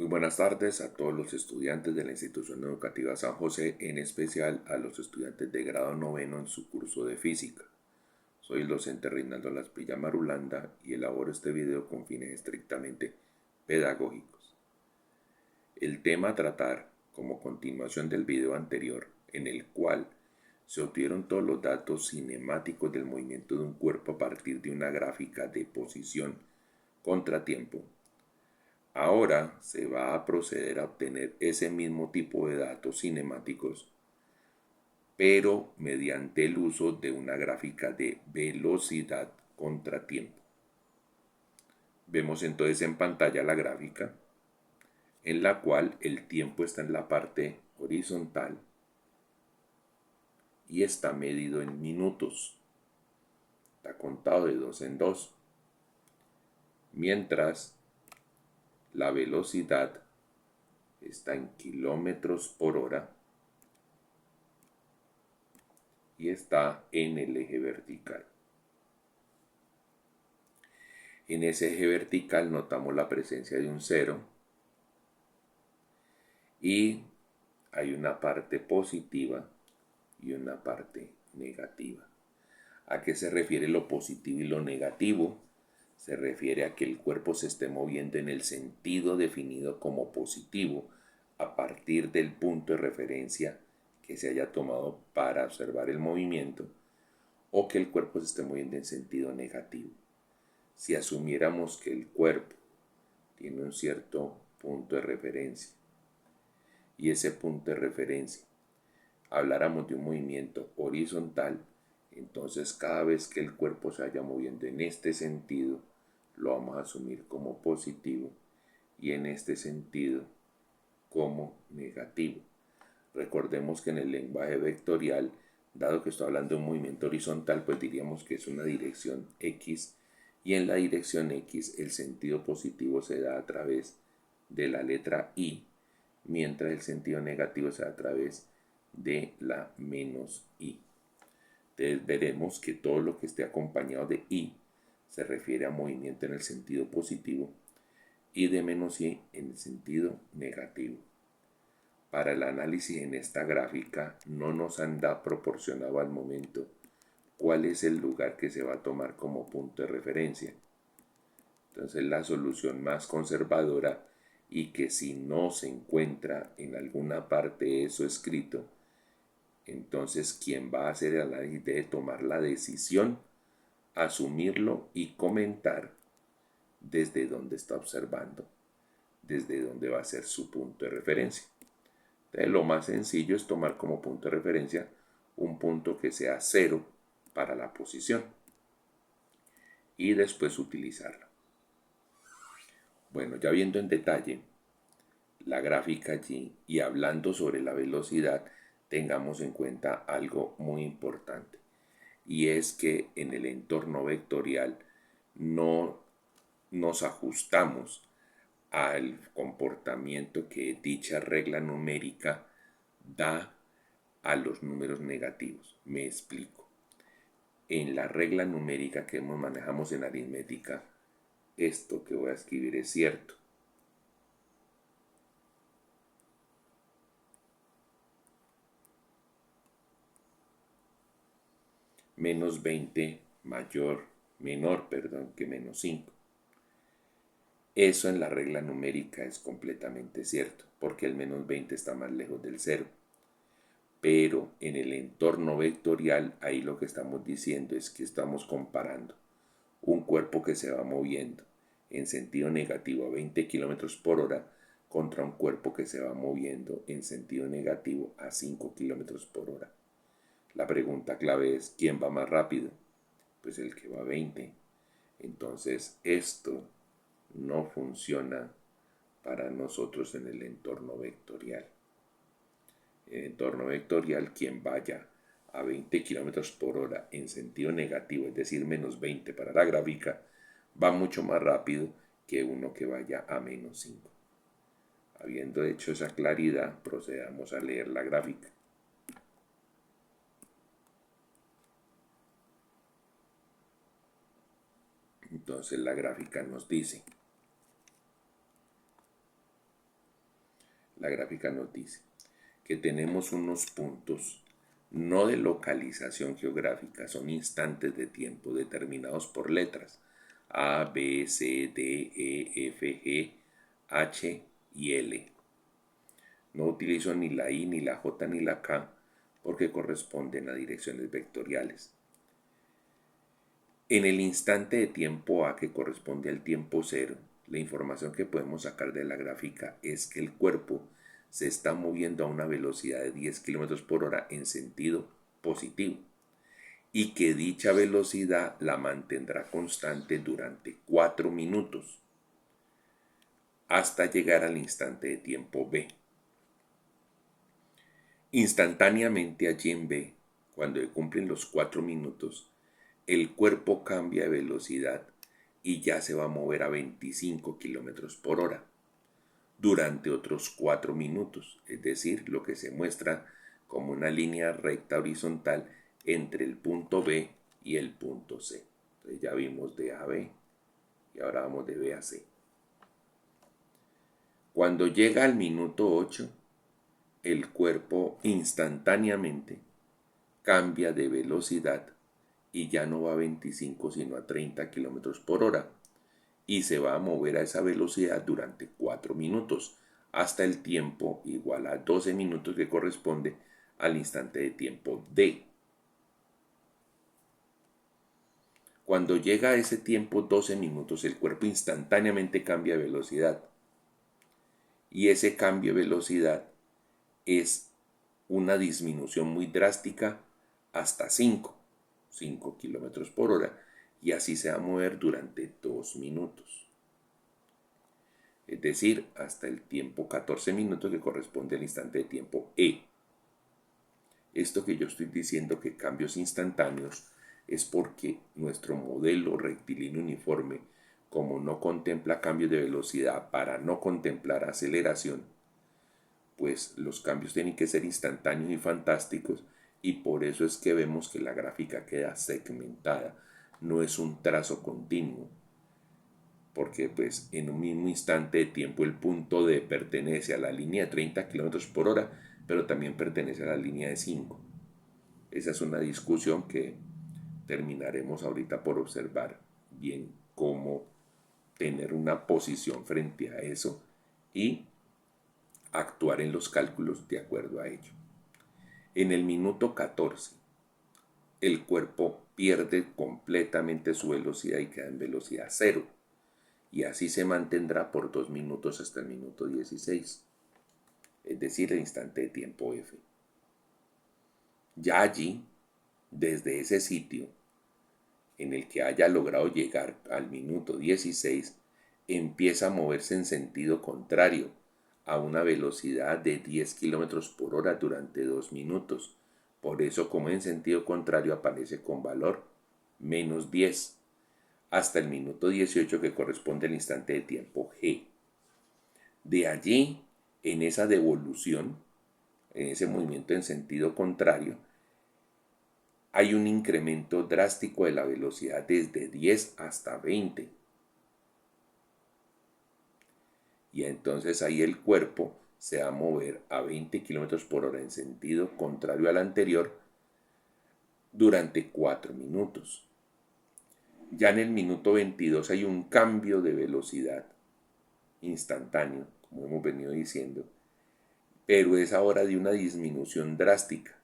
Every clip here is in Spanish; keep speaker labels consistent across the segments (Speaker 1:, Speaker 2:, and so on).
Speaker 1: Muy buenas tardes a todos los estudiantes de la Institución Educativa San José, en especial a los estudiantes de grado noveno en su curso de física. Soy el docente Reinaldo Lasprilla Marulanda y elaboro este video con fines estrictamente pedagógicos. El tema a tratar, como continuación del video anterior, en el cual se obtuvieron todos los datos cinemáticos del movimiento de un cuerpo a partir de una gráfica de posición contratiempo. Ahora se va a proceder a obtener ese mismo tipo de datos cinemáticos, pero mediante el uso de una gráfica de velocidad contratiempo. Vemos entonces en pantalla la gráfica, en la cual el tiempo está en la parte horizontal y está medido en minutos. Está contado de 2 en 2. Mientras la velocidad está en kilómetros por hora y está en el eje vertical. En ese eje vertical notamos la presencia de un 0 y hay una parte positiva y una parte negativa. ¿A qué se refiere lo positivo y lo negativo? Se refiere a que el cuerpo se esté moviendo en el sentido definido como positivo a partir del punto de referencia que se haya tomado para observar el movimiento, o que el cuerpo se esté moviendo en sentido negativo. Si asumiéramos que el cuerpo tiene un cierto punto de referencia y ese punto de referencia habláramos de un movimiento horizontal, entonces cada vez que el cuerpo se vaya moviendo en este sentido, lo vamos a asumir como positivo y en este sentido como negativo. Recordemos que en el lenguaje vectorial, dado que estoy hablando de un movimiento horizontal, pues diríamos que es una dirección X, y en la dirección X el sentido positivo se da a través de la letra I, mientras el sentido negativo se da a través de la menos I. Entonces veremos que todo lo que esté acompañado de I se refiere a movimiento en el sentido positivo y de menos I en el sentido negativo. Para el análisis en esta gráfica no nos han proporcionado al momento cuál es el lugar que se va a tomar como punto de referencia. Entonces la solución más conservadora, y que si no se encuentra en alguna parte eso escrito, entonces quien va a hacer el análisis debe tomar la decisión, asumirlo y comentar desde dónde está observando, desde dónde va a ser su punto de referencia. Entonces lo más sencillo es tomar como punto de referencia un punto que sea 0 para la posición y después utilizarlo. Bueno, ya viendo en detalle la gráfica allí y hablando sobre la velocidad, tengamos en cuenta algo muy importante, y es que en el entorno vectorial no nos ajustamos al comportamiento que dicha regla numérica da a los números negativos. Me explico. En la regla numérica que manejamos en aritmética, esto que voy a escribir es cierto. Menos 20 menor que menos 5. Eso en la regla numérica es completamente cierto, porque el menos 20 está más lejos del 0. Pero en el entorno vectorial, ahí lo que estamos diciendo es que estamos comparando un cuerpo que se va moviendo en sentido negativo a 20 km por hora contra un cuerpo que se va moviendo en sentido negativo a 5 km por hora. La pregunta clave es, ¿quién va más rápido? Pues el que va a 20. Entonces esto no funciona para nosotros en el entorno vectorial. En el entorno vectorial, quien vaya a 20 km por hora en sentido negativo, es decir, menos 20 para la gráfica, va mucho más rápido que uno que vaya a menos 5. Habiendo hecho esa claridad, procedamos a leer la gráfica. Entonces la gráfica nos dice: La gráfica nos dice que tenemos unos puntos no de localización geográfica, son instantes de tiempo determinados por letras A, B, C, D, E, F, G, H y L. No utilizo ni la I, ni la J, ni la K porque corresponden a direcciones vectoriales. En el instante de tiempo A, que corresponde al tiempo cero, la información que podemos sacar de la gráfica es que el cuerpo se está moviendo a una velocidad de 10 km por hora en sentido positivo y que dicha velocidad la mantendrá constante durante 4 minutos hasta llegar al instante de tiempo B. Instantáneamente allí en B, cuando se cumplen los 4 minutos, el cuerpo cambia de velocidad y ya se va a mover a 25 km por hora durante otros 4 minutos, es decir, lo que se muestra como una línea recta horizontal entre el punto B y el punto C. Entonces ya vimos de A a B y ahora vamos de B a C. Cuando llega al minuto 8, el cuerpo instantáneamente cambia de velocidad y ya no va a 25 sino a 30 km por hora y se va a mover a esa velocidad durante 4 minutos hasta el tiempo igual a 12 minutos que corresponde al instante de tiempo D. Cuando llega a ese tiempo 12 minutos, el cuerpo instantáneamente cambia de velocidad y ese cambio de velocidad es una disminución muy drástica hasta 5 km por hora y así se va a mover durante 2 minutos. Es decir, hasta el tiempo 14 minutos que corresponde al instante de tiempo E. Esto que yo estoy diciendo que cambios instantáneos es porque nuestro modelo rectilíneo uniforme, como no contempla cambios de velocidad para no contemplar aceleración, pues los cambios tienen que ser instantáneos y fantásticos y por eso es que vemos que la gráfica queda segmentada, no es un trazo continuo, porque pues en un mismo instante de tiempo el punto D pertenece a la línea de 30 km por hora, pero también pertenece a la línea de 5. Esa es una discusión que terminaremos ahorita por observar bien cómo tener una posición frente a eso y actuar en los cálculos de acuerdo a ello. En el minuto 14, el cuerpo pierde completamente su velocidad y queda en velocidad cero. Y así se mantendrá por 2 minutos hasta el minuto 16, es decir, el instante de tiempo F. Ya allí, desde ese sitio en el que haya logrado llegar al minuto 16, empieza a moverse en sentido contrario a una velocidad de 10 km por hora durante 2 minutos. Por eso, como en sentido contrario, aparece con valor menos 10 hasta el minuto 18 que corresponde al instante de tiempo G. De allí, en esa devolución, en ese movimiento en sentido contrario, hay un incremento drástico de la velocidad desde 10 hasta 20. Y entonces ahí el cuerpo se va a mover a 20 km por hora en sentido contrario al anterior durante 4 minutos. Ya en el minuto 22 hay un cambio de velocidad instantáneo, como hemos venido diciendo, pero es ahora de una disminución drástica,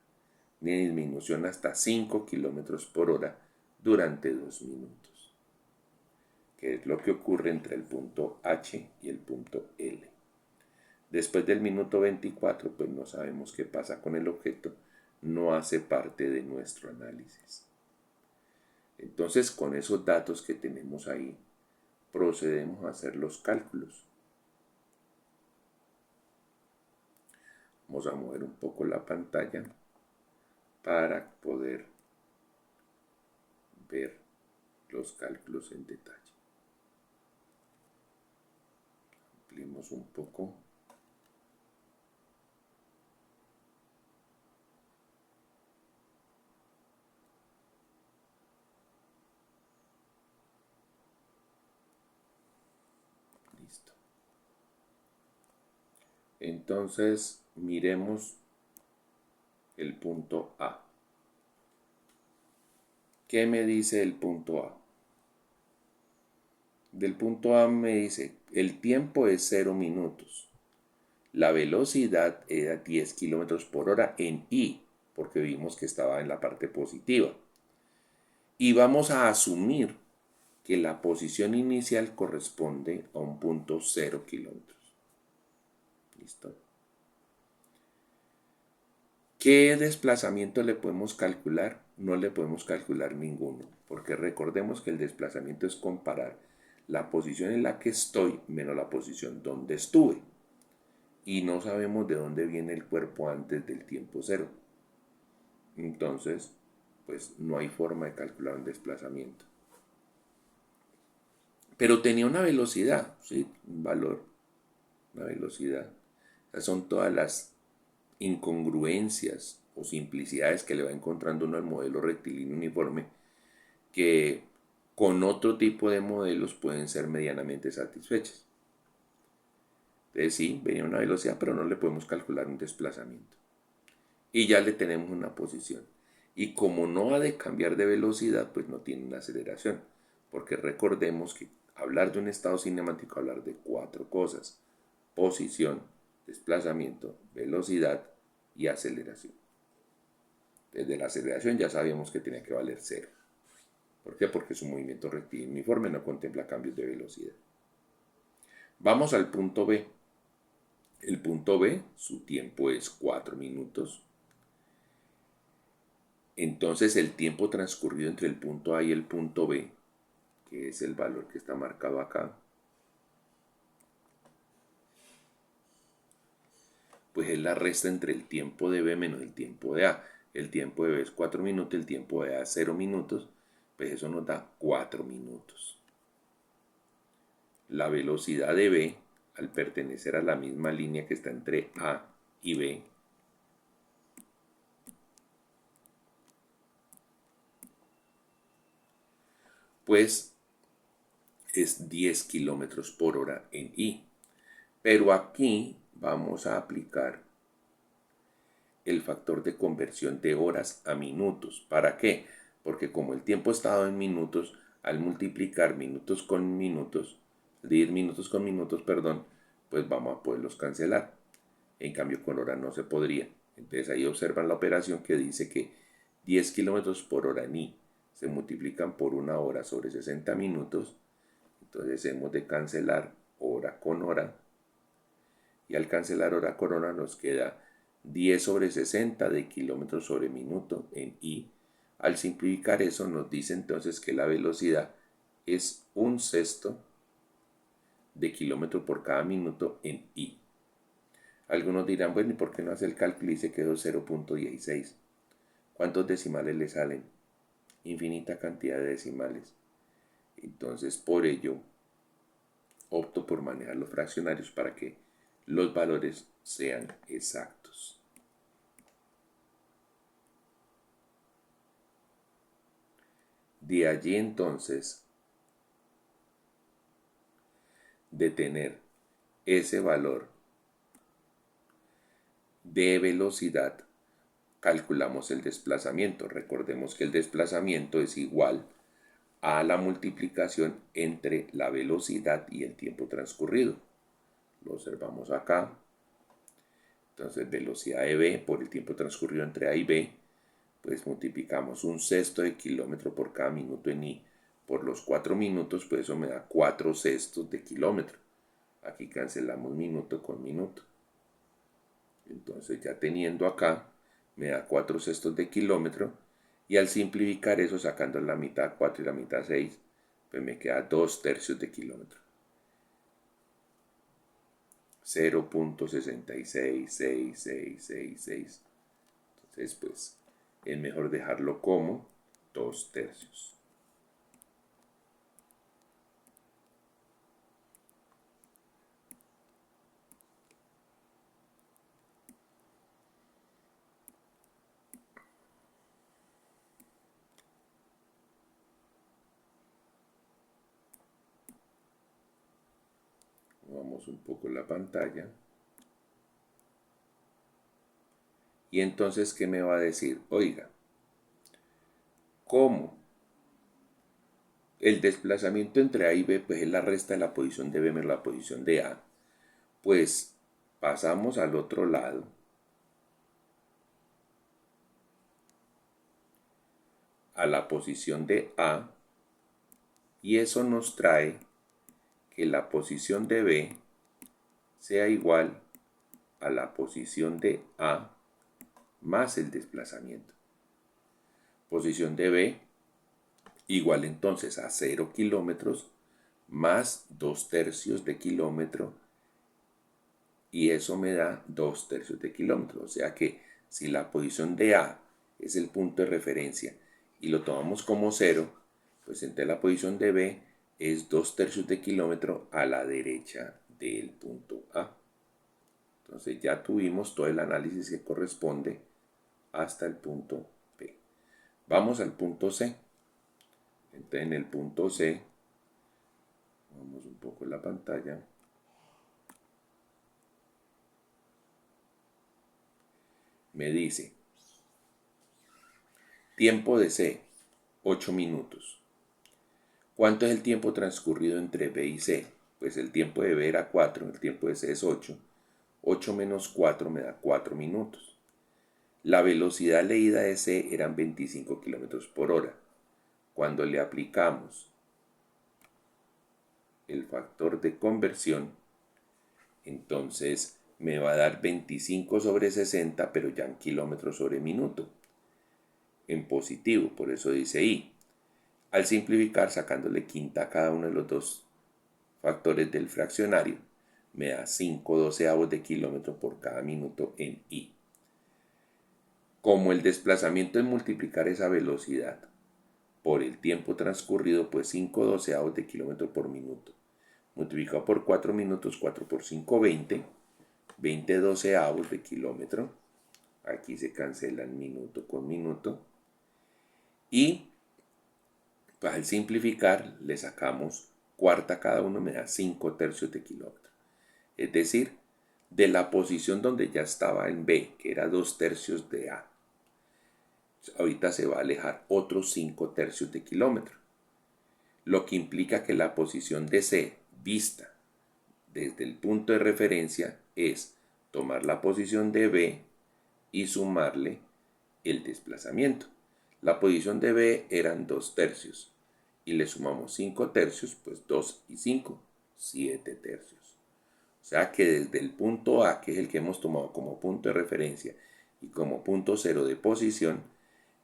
Speaker 1: una disminución hasta 5 km por hora durante 2 minutos, que es lo que ocurre entre el punto H y el punto L. Después del minuto 24, pues no sabemos qué pasa con el objeto, no hace parte de nuestro análisis. Entonces, con esos datos que tenemos ahí, procedemos a hacer los cálculos. Vamos a mover un poco la pantalla para poder ver los cálculos en detalle. Ampliemos un poco. Listo. Entonces, miremos el punto A. ¿Qué me dice el punto A? Del punto A me dice, el tiempo es 0 minutos. La velocidad era 10 kilómetros por hora en I, porque vimos que estaba en la parte positiva. Y vamos a asumir que la posición inicial corresponde a un punto 0 kilómetros. ¿Listo? ¿Qué desplazamiento le podemos calcular? No le podemos calcular ninguno, porque recordemos que el desplazamiento es comparar la posición en la que estoy menos la posición donde estuve. Y no sabemos de dónde viene el cuerpo antes del tiempo cero. Entonces, pues no hay forma de calcular un desplazamiento. Pero tenía una velocidad, ¿sí? Un valor, una velocidad. Esas son todas las incongruencias o simplicidades que le va encontrando uno al modelo rectilíneo uniforme que con otro tipo de modelos pueden ser medianamente satisfechas. Entonces sí, venía una velocidad, pero no le podemos calcular un desplazamiento. Y ya le tenemos una posición. Y como no ha de cambiar de velocidad, pues no tiene una aceleración. Porque recordemos que hablar de un estado cinemático, hablar de 4 cosas: posición, desplazamiento, velocidad y aceleración. Desde la aceleración ya sabíamos que tenía que valer 0. ¿Por qué? Porque es un movimiento rectilíneo uniforme, no contempla cambios de velocidad. Vamos al punto B. El punto B, su tiempo es 4 minutos. Entonces el tiempo transcurrido entre el punto A y el punto B, que es el valor que está marcado acá, pues es la resta entre el tiempo de B menos el tiempo de A. El tiempo de B es 4 minutos, el tiempo de A es 0 minutos, pues eso nos da 4 minutos. La velocidad de B, al pertenecer a la misma línea que está entre A y B, pues es 10 kilómetros por hora en I. Pero aquí vamos a aplicar el factor de conversión de horas a minutos. ¿Para qué? Porque como el tiempo está dado en minutos, al multiplicar minutos con minutos, dividir minutos con minutos, perdón, pues vamos a poderlos cancelar. En cambio, con hora no se podría. Entonces ahí observan la operación que dice que 10 kilómetros por hora en I se multiplican por una hora sobre 60 minutos. Entonces hemos de cancelar hora con hora. Y al cancelar hora con hora nos queda 10 sobre 60 de kilómetros sobre minuto en I. Al simplificar eso nos dice entonces que la velocidad es 1/6 de kilómetro por cada minuto en I. Algunos dirán, bueno, ¿y por qué no hace el cálculo y se quedó 0.16? ¿Cuántos decimales le salen? Infinita cantidad de decimales. Entonces, por ello, opto por manejar los fraccionarios para que los valores sean exactos. De allí entonces, de tener ese valor de velocidad, calculamos el desplazamiento. Recordemos que el desplazamiento es igual a la multiplicación entre la velocidad y el tiempo transcurrido. Lo observamos acá. Entonces, velocidad de B por el tiempo transcurrido entre A y B, pues multiplicamos 1/6 de kilómetro por cada minuto en I por los 4 minutos, pues eso me da 4/6 de kilómetro. Aquí cancelamos minuto con minuto. Entonces, ya teniendo acá, me da 4/6 de kilómetro. Y al simplificar eso, sacando la mitad 4 y la mitad 6, pues me queda 2/3 de kilómetro. 0.666666. Entonces, pues, es mejor dejarlo como 2/3. Vamos un poco la pantalla. Y entonces, ¿qué me va a decir? Oiga, ¿cómo? El desplazamiento entre A y B pues es la resta de la posición de B menos la posición de A. Pues pasamos al otro lado. A la posición de A. Y eso nos trae que la posición de B sea igual a la posición de A más el desplazamiento. Posición de B igual entonces a 0 kilómetros más 2/3 de kilómetro, y eso me da 2/3 de kilómetro. O sea que si la posición de A es el punto de referencia y lo tomamos como 0, pues entonces la posición de B es 2/3 de kilómetro a la derecha del punto A. Entonces ya tuvimos todo el análisis que corresponde hasta el punto B. Vamos al punto C. Entonces en el punto C, vamos un poco en la pantalla. Me dice, tiempo de C, 8 minutos. ¿Cuánto es el tiempo transcurrido entre B y C? Pues el tiempo de B era 4, el tiempo de C es 8. 8 menos 4 me da 4 minutos. La velocidad leída de C eran 25 kilómetros por hora. Cuando le aplicamos el factor de conversión, entonces me va a dar 25 sobre 60, pero ya en kilómetros sobre minuto, en positivo, por eso dice I. Al simplificar, sacándole quinta a cada uno de los dos factores del fraccionario, me da 5/12 de kilómetro por cada minuto en I. Como el desplazamiento es multiplicar esa velocidad por el tiempo transcurrido, pues 5/12 de kilómetro por minuto, multiplicado por 4 minutos, 4 por 5, 20, 20/12 de kilómetro. Aquí se cancelan minuto con minuto. Y pues, al simplificar le sacamos cuarta a cada uno, me da 5/3 de kilómetro. Es decir, de la posición donde ya estaba en B, que era 2/3 de A, ahorita se va a alejar otros 5/3 de kilómetro. Lo que implica que la posición de C vista desde el punto de referencia es tomar la posición de B y sumarle el desplazamiento. La posición de B eran 2/3 y le sumamos 5/3, pues 2 y 5, 7/3. O sea que desde el punto A, que es el que hemos tomado como punto de referencia y como punto cero de posición,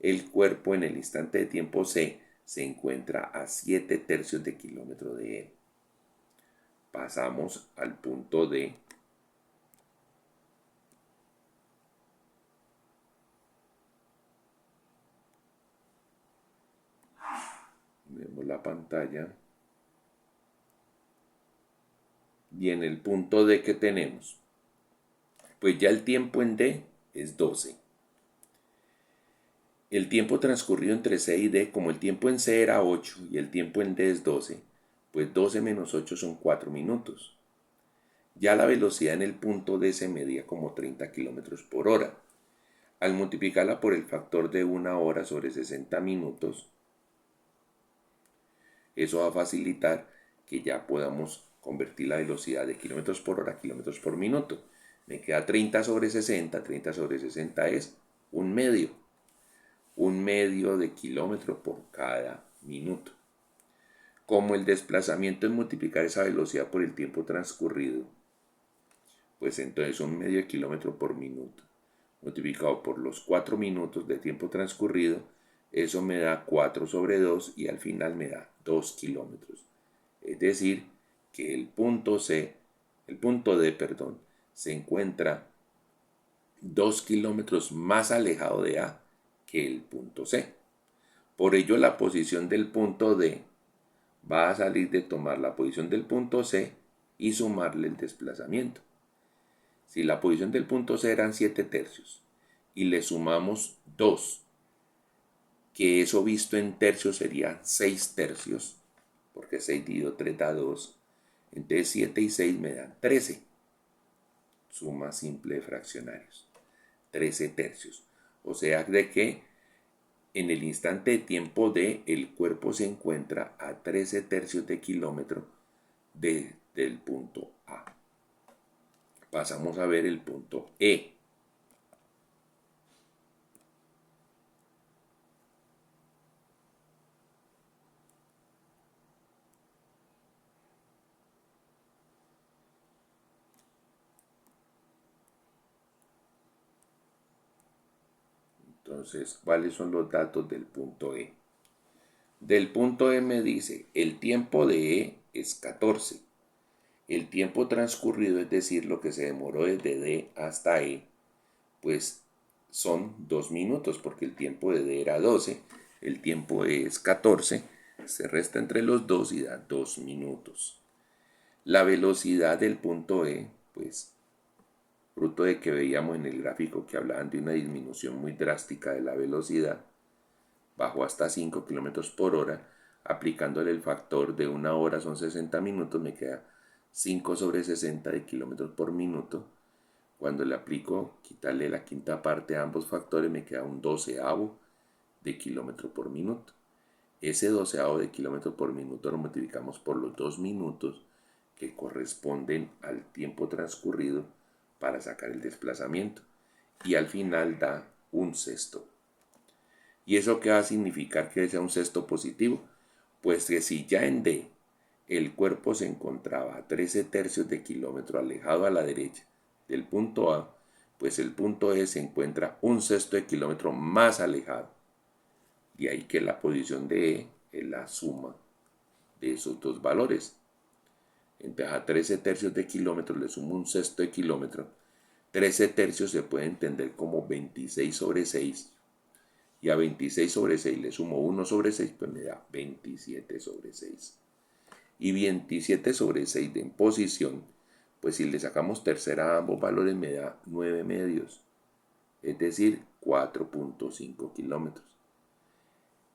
Speaker 1: el cuerpo en el instante de tiempo C se encuentra a 7/3 de kilómetro de él. Pasamos al punto D. Vemos la pantalla. Y en el punto D, ¿qué tenemos? Pues ya el tiempo en D es 12. El tiempo transcurrido entre C y D, como el tiempo en C era 8 y el tiempo en D es 12, pues 12 menos 8 son 4 minutos. Ya la velocidad en el punto D se medía como 30 kilómetros por hora. Al multiplicarla por el factor de 1 hora sobre 60 minutos, eso va a facilitar que ya podamos convertir la velocidad de kilómetros por hora a kilómetros por minuto. Me queda 30 sobre 60, 30 sobre 60 es un medio de kilómetro por cada minuto. Como el desplazamiento es multiplicar esa velocidad por el tiempo transcurrido, pues entonces un medio de kilómetro por minuto multiplicado por los 4 minutos de tiempo transcurrido, eso me da 4 sobre 2 y al final me da 2 kilómetros. Es decir, que el punto D, se encuentra 2 kilómetros más alejado de A que el punto C. Por ello, la posición del punto D va a salir de tomar la posición del punto C y sumarle el desplazamiento. Si la posición del punto C eran 7/3 y le sumamos 2, que eso visto en tercios sería 6/3, porque 6 dividido 3 da 2, entonces 7 y 6 me dan 13. Suma simple de fraccionarios. 13 tercios. O sea, de que en el instante de tiempo D, el cuerpo se encuentra a 13 tercios de kilómetro del punto A. Pasamos a ver el punto E. Entonces, ¿cuáles son los datos del punto E? Del punto E me dice, el tiempo de E es 14. El tiempo transcurrido, es decir, lo que se demoró desde D hasta E, pues son 2 minutos, porque el tiempo de D era 12, el tiempo E es 14, se resta entre los dos y da 2 minutos. La velocidad del punto E, pues fruto de que veíamos en el gráfico que hablaban de una disminución muy drástica de la velocidad, bajó hasta 5 kilómetros por hora, aplicándole el factor de una hora son 60 minutos, me queda 5 sobre 60 de kilómetros por minuto. Cuando le aplico, quitarle la quinta parte a ambos factores, me queda un doceavo de kilómetro por minuto. Ese doceavo de kilómetro por minuto lo multiplicamos por los 2 minutos que corresponden al tiempo transcurrido para sacar el desplazamiento. Y al final da un sexto. ¿Y eso qué va a significar que sea un sexto positivo? Pues que si ya en D el cuerpo se encontraba a 13 tercios de kilómetro alejado a la derecha del punto A, pues el punto E se encuentra un sexto de kilómetro más alejado. De ahí que la posición de E es la suma de esos dos valores. Entonces a 13 tercios de kilómetro le sumo un sexto de kilómetro. 13 tercios se puede entender como 26 sobre 6. Y a 26 sobre 6 le sumo 1 sobre 6, pues me da 27 sobre 6. Y 27 sobre 6 de en posición, pues si le sacamos tercera a ambos valores me da 9 medios, es decir, 4.5 kilómetros.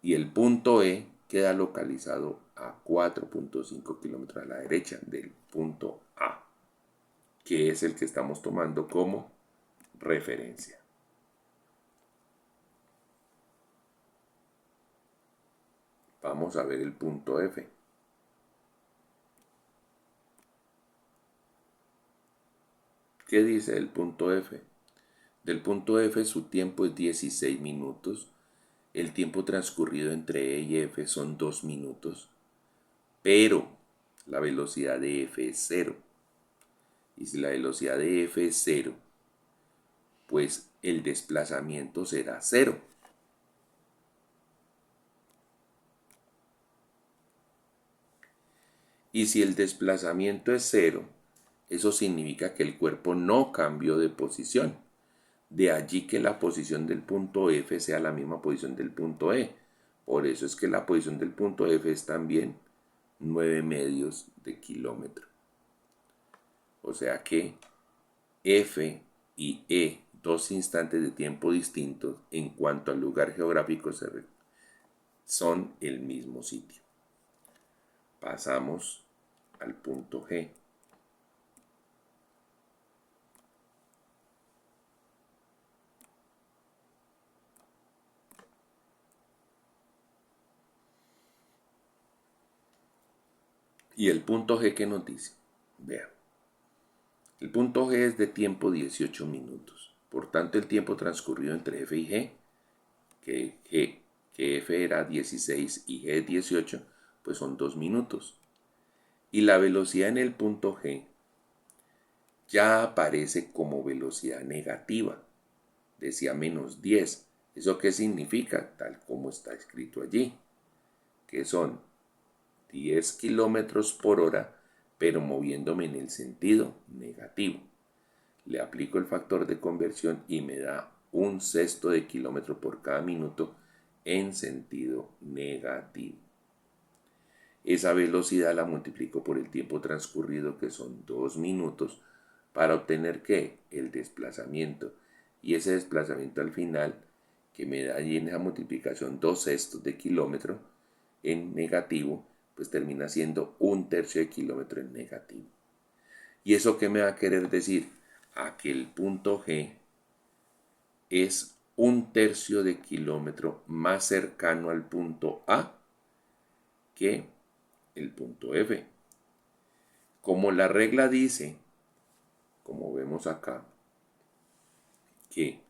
Speaker 1: Y el punto E queda localizado a 4.5 kilómetros a la derecha del punto A, que es el que estamos tomando como referencia. Vamos a ver el punto F. ¿Qué dice el punto F? Del punto F su tiempo es 16 minutos. El tiempo transcurrido entre E y F son 2 minutos. Pero la velocidad de F es 0. Y si la velocidad de F es 0, pues el desplazamiento será 0. Y si el desplazamiento es 0, eso significa que el cuerpo no cambió de posición. De allí que la posición del punto F sea la misma posición del punto E. Por eso es que la posición del punto F es también 9 medios de kilómetro. O sea que F y E, dos instantes de tiempo distintos en cuanto al lugar geográfico, son el mismo sitio. Pasamos al punto G. ¿Y el punto G qué nos dice? Vean. El punto G es de tiempo 18 minutos. Por tanto, el tiempo transcurrido entre F y G, que F era 16 y G es 18, pues son 2 minutos. Y la velocidad en el punto G ya aparece como velocidad negativa. Decía menos 10. ¿Eso qué significa? Tal como está escrito allí, que son 10 kilómetros por hora, pero moviéndome en el sentido negativo. Le aplico el factor de conversión y me da un sexto de kilómetro por cada minuto en sentido negativo. Esa velocidad la multiplico por el tiempo transcurrido, que son 2 minutos, para obtener ¿qué? El desplazamiento. Y ese desplazamiento al final, que me da allí en esa multiplicación 2 sextos de kilómetro en negativo, pues termina siendo un tercio de kilómetro en negativo. ¿Y eso qué me va a querer decir? A que el punto G es un tercio de kilómetro más cercano al punto A que el punto F. Como la regla dice, como vemos acá, que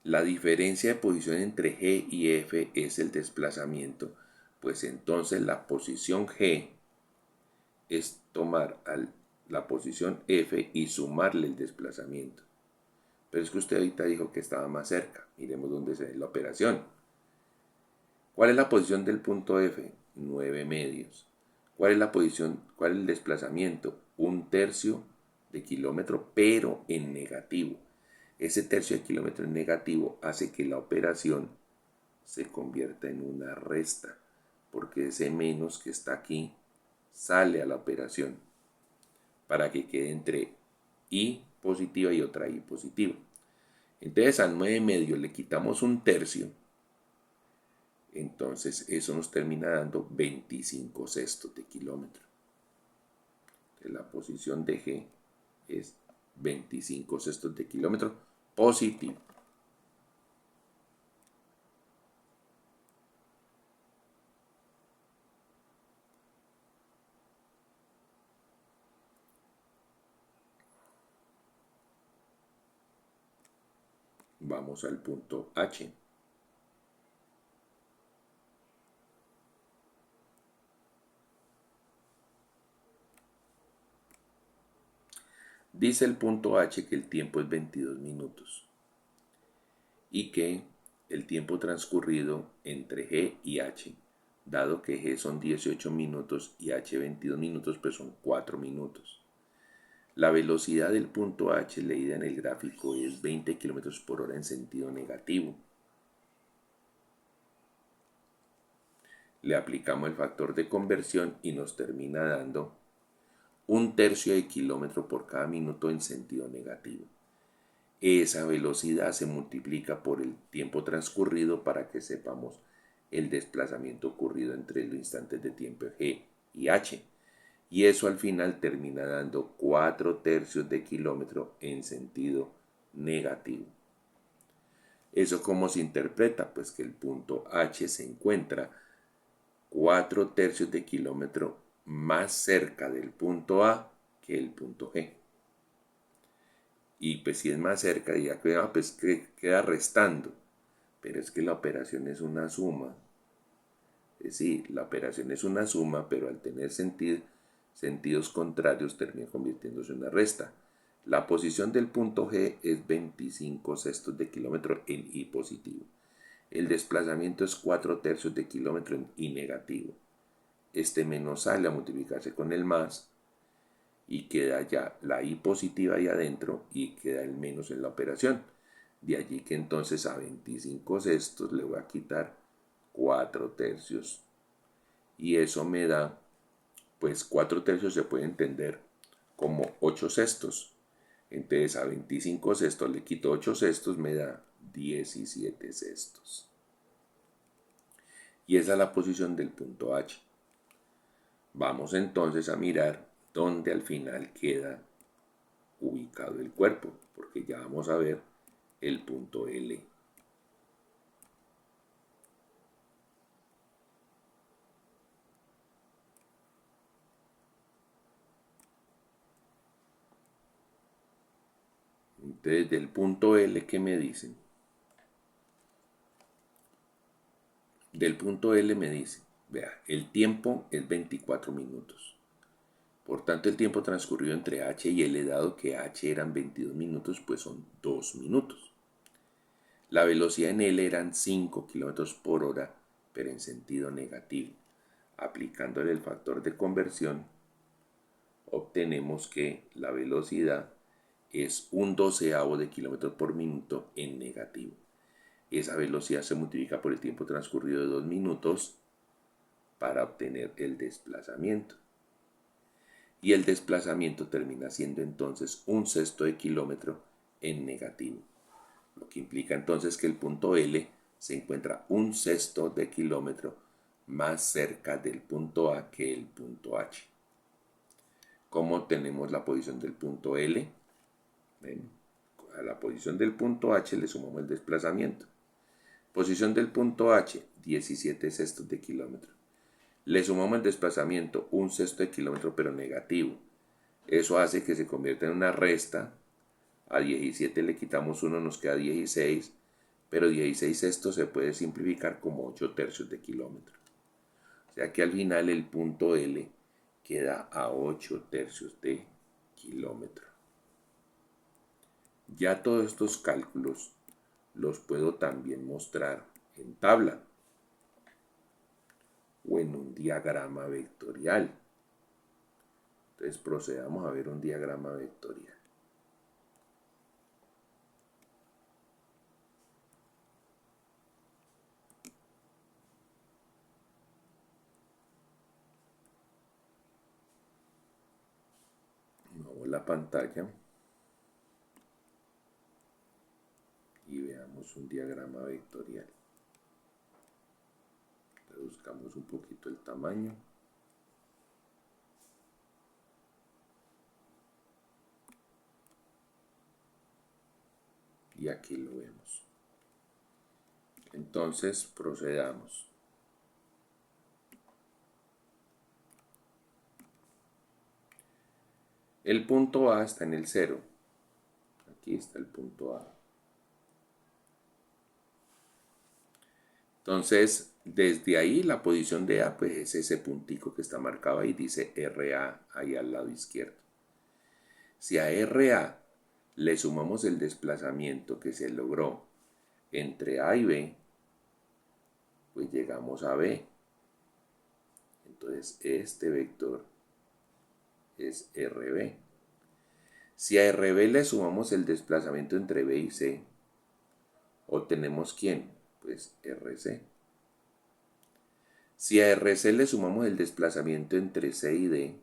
Speaker 1: la diferencia de posición entre G y F es el desplazamiento, pues entonces la posición G es tomar la posición F y sumarle el desplazamiento. Pero es que usted ahorita dijo que estaba más cerca. Miremos dónde se ve la operación. ¿Cuál es la posición del punto F? 9 medios. ¿Cuál es la posición? ¿Cuál es el desplazamiento? Un tercio de kilómetro, pero en negativo. Ese tercio de kilómetro en negativo hace que la operación se convierta en una resta, porque ese menos que está aquí sale a la operación para que quede entre I positiva y otra I positiva. Entonces a 9 medios le quitamos un tercio, entonces eso nos termina dando 25 sextos de kilómetro. Entonces, la posición de G es 25 sextos de kilómetro positivo. Vamos al punto H. Dice el punto H que el tiempo es 22 minutos y que el tiempo transcurrido entre G y H, dado que G son 18 minutos y H 22 minutos, pues son 4 minutos. La velocidad del punto H leída en el gráfico es 20 km por hora en sentido negativo. Le aplicamos el factor de conversión y nos termina dando un tercio de kilómetro por cada minuto en sentido negativo. Esa velocidad se multiplica por el tiempo transcurrido para que sepamos el desplazamiento ocurrido entre los instantes de tiempo G y H. Y eso al final termina dando 4 tercios de kilómetro en sentido negativo. ¿Eso cómo se interpreta? Pues que el punto H se encuentra 4 tercios de kilómetro más cerca del punto A que el punto G. Y pues si es más cerca, ya pues queda restando. Pero es que la operación es una suma. Es decir, la operación es una suma, pero al tener sentidos contrarios termina convirtiéndose en una resta. La posición del punto G es 25 sextos de kilómetro en I positivo. El desplazamiento es 4 tercios de kilómetro en I negativo. Este menos sale a multiplicarse con el más y queda ya la I positiva ahí adentro y queda el menos en la operación. De allí que entonces a 25 sextos le voy a quitar 4 tercios. Y eso me da, pues 4 tercios se puede entender como 8 sextos. Entonces a 25 sextos le quito 8 sextos, me da 17 sextos. Y esa es la posición del punto H. Vamos entonces a mirar dónde al final queda ubicado el cuerpo, porque ya vamos a ver el punto L. Entonces del punto L, ¿qué me dicen? Del punto L me dice, vea, el tiempo es 24 minutos. Por tanto, el tiempo transcurrido entre H y L, dado que H eran 22 minutos, pues son 2 minutos. La velocidad en L eran 5 km por hora, pero en sentido negativo. Aplicándole el factor de conversión, obtenemos que la velocidad es un doceavo de kilómetro por minuto en negativo. Esa velocidad se multiplica por el tiempo transcurrido de 2 minutos para obtener el desplazamiento. Y el desplazamiento termina siendo entonces un sexto de kilómetro en negativo. Lo que implica entonces que el punto L se encuentra un sexto de kilómetro más cerca del punto A que el punto H. ¿Cómo tenemos la posición del punto L? Bueno, a la posición del punto H le sumamos el desplazamiento. Posición del punto H, 17 sextos de kilómetro. Le sumamos el desplazamiento, 1 sexto de kilómetro, pero negativo. Eso hace que se convierta en una resta. A 17 le quitamos 1, nos queda 16, pero 16 sextos se puede simplificar como 8 tercios de kilómetro. O sea que al final el punto L queda a 8 tercios de kilómetro. Ya todos estos cálculos los puedo también mostrar en tabla o en un diagrama vectorial. Entonces procedamos a ver un diagrama vectorial. Muevo la pantalla y veamos un diagrama vectorial. Reduzcamos un poquito el tamaño. Y aquí lo vemos. Entonces procedamos. El punto A está en el 0. Aquí está el punto A. Entonces, desde ahí la posición de A pues es ese puntico que está marcado ahí, dice RA ahí al lado izquierdo. Si a RA le sumamos el desplazamiento que se logró entre A y B, pues llegamos a B. Entonces este vector es RB. Si a RB le sumamos el desplazamiento entre B y C, obtenemos ¿quién? Pues RC. Si a RC le sumamos el desplazamiento entre C y D,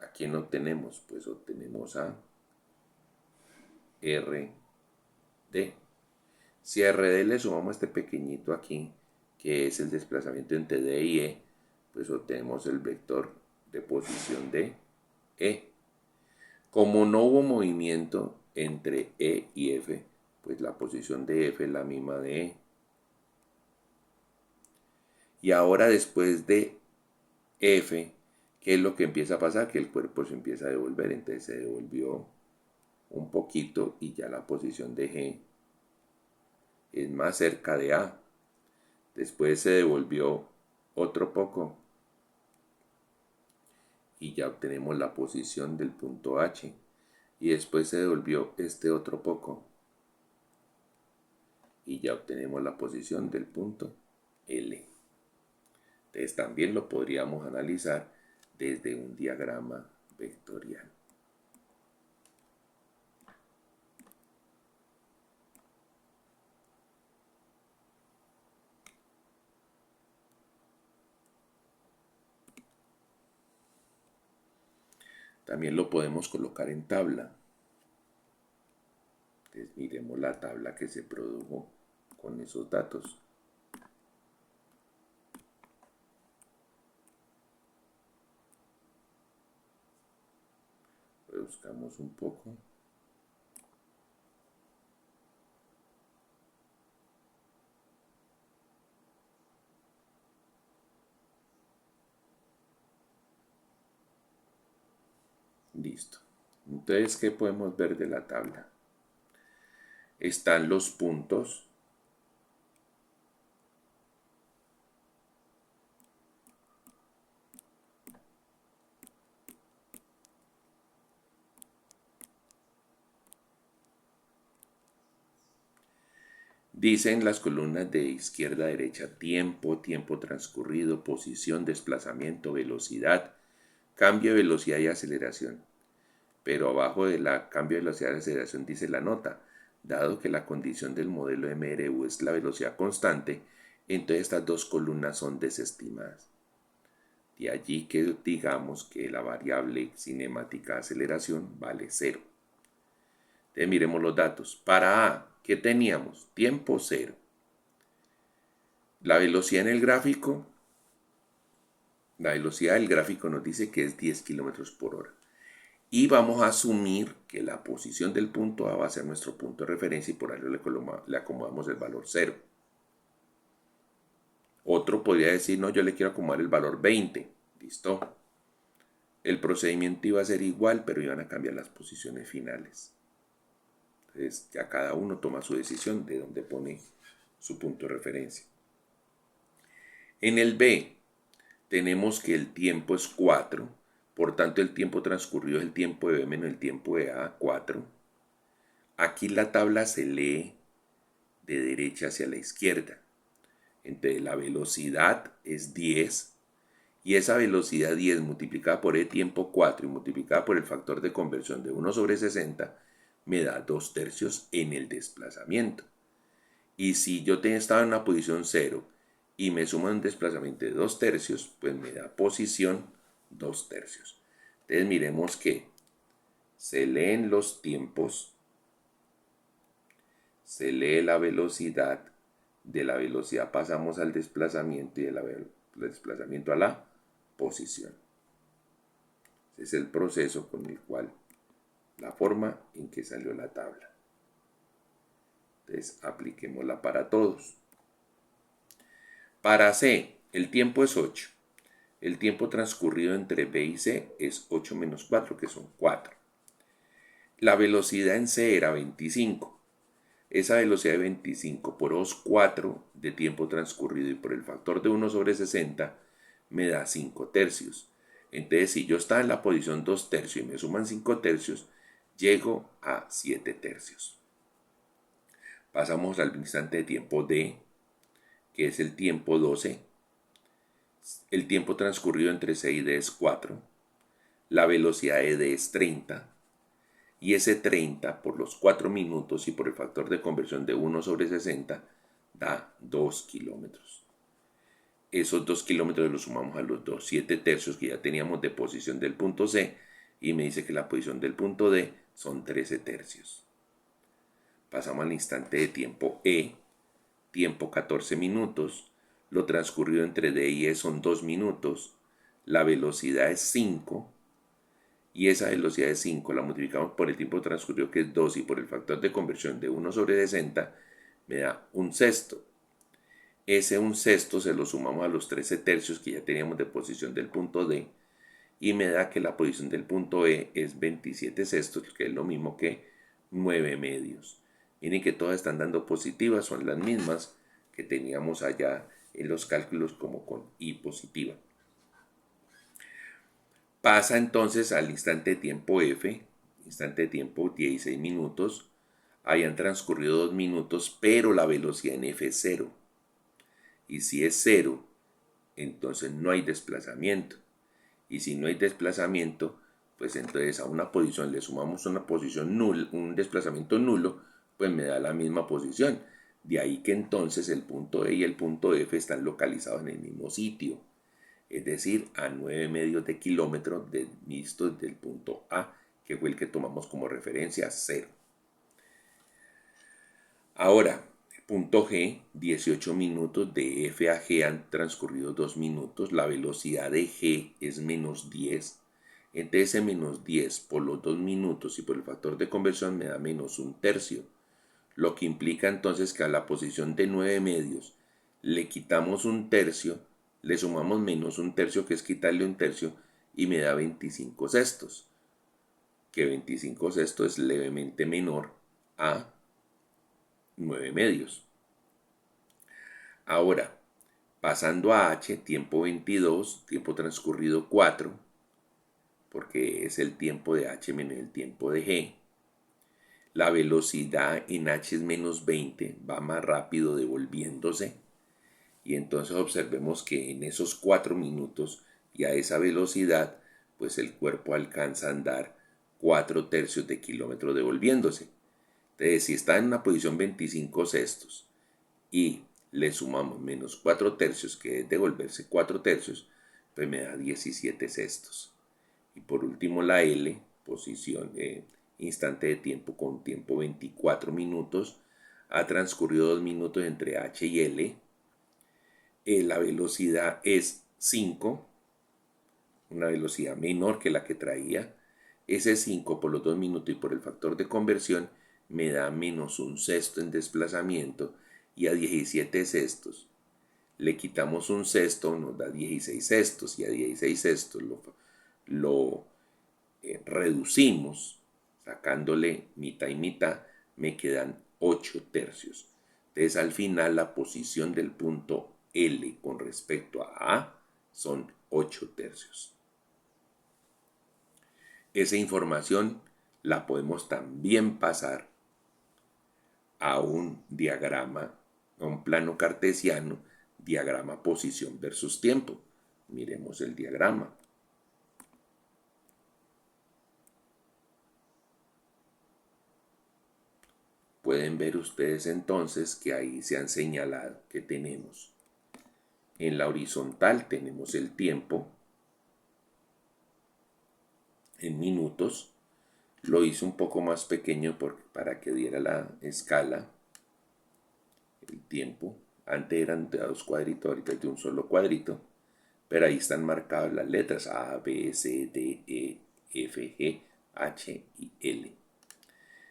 Speaker 1: ¿a quién obtenemos? Pues obtenemos a RD. Si a RD le sumamos este pequeñito aquí, que es el desplazamiento entre D y E, pues obtenemos el vector de posición de E. Como no hubo movimiento entre E y F, pues la posición de F es la misma de E. Y ahora después de F, ¿qué es lo que empieza a pasar? Que el cuerpo se empieza a devolver, entonces se devolvió un poquito y ya la posición de G es más cerca de A. Después se devolvió otro poco y ya obtenemos la posición del punto H. Y después se devolvió este otro poco y ya obtenemos la posición del punto L. Entonces también lo podríamos analizar desde un diagrama vectorial. También lo podemos colocar en tabla. Entonces miremos la tabla que se produjo con esos datos. Buscamos un poco. Listo. Entonces, ¿qué podemos ver de la tabla? Están los puntos. Dicen las columnas de izquierda a derecha tiempo, tiempo transcurrido, posición, desplazamiento, velocidad, cambio de velocidad y aceleración. Pero abajo de la cambio de velocidad y aceleración dice la nota. Dado que la condición del modelo MRU es la velocidad constante, entonces estas dos columnas son desestimadas. De allí que digamos que la variable cinemática de aceleración vale 0. Entonces miremos los datos. Para A, ¿qué teníamos? Tiempo 0. La velocidad en el gráfico, la velocidad del gráfico nos dice que es 10 km por hora. Y vamos a asumir que la posición del punto A va a ser nuestro punto de referencia y por ahí le acomodamos el valor 0. Otro podría decir, no, yo le quiero acomodar el valor 20. Listo. El procedimiento iba a ser igual, pero iban a cambiar las posiciones finales. Entonces ya cada uno toma su decisión de dónde pone su punto de referencia. En el B tenemos que el tiempo es 4, por tanto el tiempo transcurrido es el tiempo de B menos el tiempo de A, 4. Aquí la tabla se lee de derecha hacia la izquierda. Entonces la velocidad es 10 y esa velocidad 10 multiplicada por el tiempo 4 y multiplicada por el factor de conversión de 1 sobre 60 me da 2/3 en el desplazamiento. Y si yo estaba en una posición 0 y me sumo un desplazamiento de 2/3, pues me da posición 2/3. Entonces miremos que se leen los tiempos, se lee la velocidad, de la velocidad pasamos al desplazamiento y del desplazamiento a la posición. Ese es el proceso con el cual, la forma en que salió la tabla. Entonces apliquémosla para todos. Para C, el tiempo es 8. El tiempo transcurrido entre B y C es 8 menos 4, que son 4. La velocidad en C era 25. Esa velocidad de 25 por os 4 de tiempo transcurrido y por el factor de 1 sobre 60 me da 5/3. Entonces, si yo estaba en la posición 2/3 y me suman 5/3, llego a 7/3. Pasamos al instante de tiempo D, que es el tiempo 12. El tiempo transcurrido entre C y D es 4. La velocidad de D es 30. Y ese 30 por los 4 minutos y por el factor de conversión de 1 sobre 60 da 2 kilómetros. Esos 2 kilómetros los sumamos a los 2, 7/3 que ya teníamos de posición del punto C y me dice que la posición del punto D son 13/3. Pasamos al instante de tiempo E, tiempo 14 minutos, lo transcurrido entre D y E son 2 minutos, la velocidad es 5 y esa velocidad de 5 la multiplicamos por el tiempo transcurrido que es 2 y por el factor de conversión de 1 sobre 60 me da 1/6. Ese 1/6 se lo sumamos a los 13/3 que ya teníamos de posición del punto D y me da que la posición del punto E es 27/6, que es lo mismo que 9/2. Miren que todas están dando positivas, son las mismas que teníamos allá en los cálculos como con I positiva. Pasa entonces al instante de tiempo F, instante de tiempo 16 minutos, hayan transcurrido 2 minutos, pero la velocidad en F es 0. Y si es 0, entonces no hay desplazamiento. Y si no hay desplazamiento, pues entonces a una posición le sumamos una posición nula, un desplazamiento nulo, pues me da la misma posición. De ahí que entonces el punto E y el punto F están localizados en el mismo sitio. Es decir, a 9/2 de kilómetro visto desde el punto A, que fue el que tomamos como referencia, 0. Ahora, punto G, 18 minutos, de F a G han transcurrido 2 minutos, la velocidad de G es menos 10, entonces ese menos 10 por los 2 minutos y por el factor de conversión me da menos 1/3, lo que implica entonces que a la posición de 9/2 le quitamos 1/3, le sumamos menos 1/3 que es quitarle 1/3 y me da 25/6, que 25/6 es levemente menor a 9/2. Ahora, pasando a H, tiempo 22, tiempo transcurrido 4, porque es el tiempo de H menos el tiempo de G. La velocidad en H es menos 20, va más rápido devolviéndose. Y entonces observemos que en esos 4 minutos y a esa velocidad, pues el cuerpo alcanza a andar 4/3 de kilómetro devolviéndose. Entonces, si está en una posición 25/6 y le sumamos menos 4/3, que es devolverse 4/3, pues me da 17/6. Y por último la L, posición, instante de tiempo con tiempo 24 minutos, ha transcurrido 2 minutos entre H y L, la velocidad es 5, una velocidad menor que la que traía, Ese 5 por los 2 minutos y por el factor de conversión me da menos un sexto en desplazamiento, y a 17 sextos le quitamos un sexto, nos da 16 sextos, y a 16 sextos lo reducimos, sacándole mitad y mitad, me quedan 8 tercios. Entonces al final la posición del punto L con respecto a A son 8 tercios. Esa información la podemos también pasar a un diagrama, a un plano cartesiano, diagrama posición versus tiempo. Miremos el diagrama. Pueden ver ustedes entonces que ahí se han señalado que tenemos en la horizontal tenemos el tiempo en minutos. Lo hice un poco más pequeño para que diera la escala. El tiempo. Antes eran de 2 cuadritos, ahorita es de un solo cuadrito. Pero ahí están marcadas las letras A, B, C, D, E, F, G, H y L.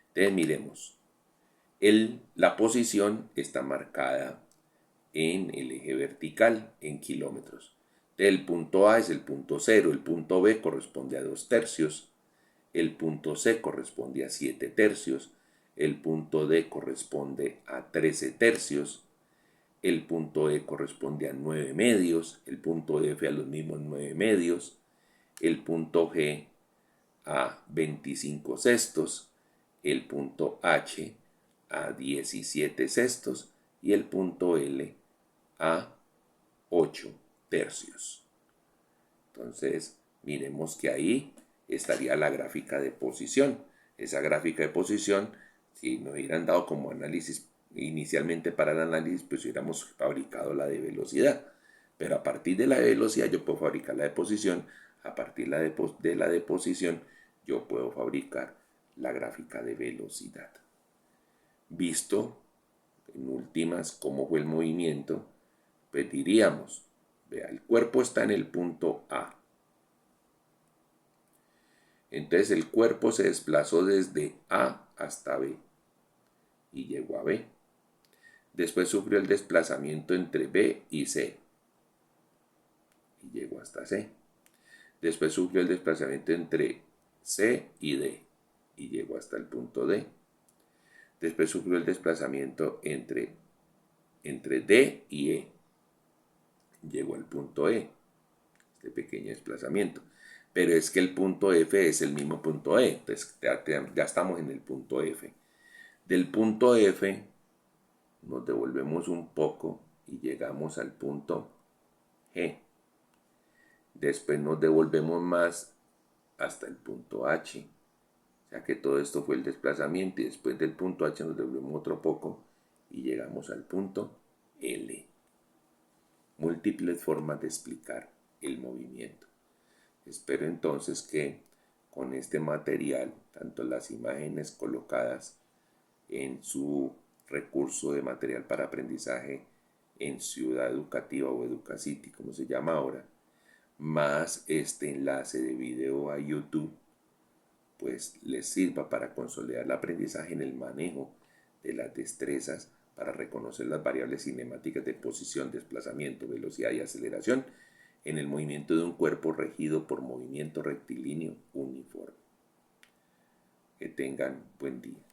Speaker 1: Entonces miremos. La posición está marcada en el eje vertical en kilómetros. El punto A es el punto 0, el punto B corresponde a 2 tercios, el punto C corresponde a 7 tercios, el punto D corresponde a 13 tercios, el punto E corresponde a 9 medios, el punto F a los mismos 9 medios, el punto G a 25 sextos, el punto H a 17 sextos y el punto L a 8 tercios. Entonces, miremos que ahí estaría la gráfica de posición. Esa gráfica de posición, si nos hubieran dado como análisis inicialmente para el análisis, pues hubiéramos fabricado la de velocidad. Pero a partir de la de velocidad yo puedo fabricar la de posición. A partir de la de posición yo puedo fabricar la gráfica de velocidad. Visto en últimas cómo fue el movimiento, pues diríamos, vea, el cuerpo está en el punto A. Entonces el cuerpo se desplazó desde A hasta B y llegó a B. Después sufrió el desplazamiento entre B y C y llegó hasta C. Después sufrió el desplazamiento entre C y D y llegó hasta el punto D. Después sufrió el desplazamiento entre D y E. Llegó al punto E, este pequeño desplazamiento. Pero es que el punto F es el mismo punto E, entonces ya estamos en el punto F. Del punto F nos devolvemos un poco y llegamos al punto G. Después nos devolvemos más hasta el punto H. O sea que todo esto fue el desplazamiento y después del punto H nos devolvemos otro poco y llegamos al punto L. Múltiples formas de explicar el movimiento. Espero entonces que con este material, tanto las imágenes colocadas en su recurso de material para aprendizaje en Ciudad Educativa o Educacity, como se llama ahora, más este enlace de video a YouTube, pues les sirva para consolidar el aprendizaje en el manejo de las destrezas para reconocer las variables cinemáticas de posición, desplazamiento, velocidad y aceleración en el movimiento de un cuerpo regido por movimiento rectilíneo uniforme. Que tengan buen día.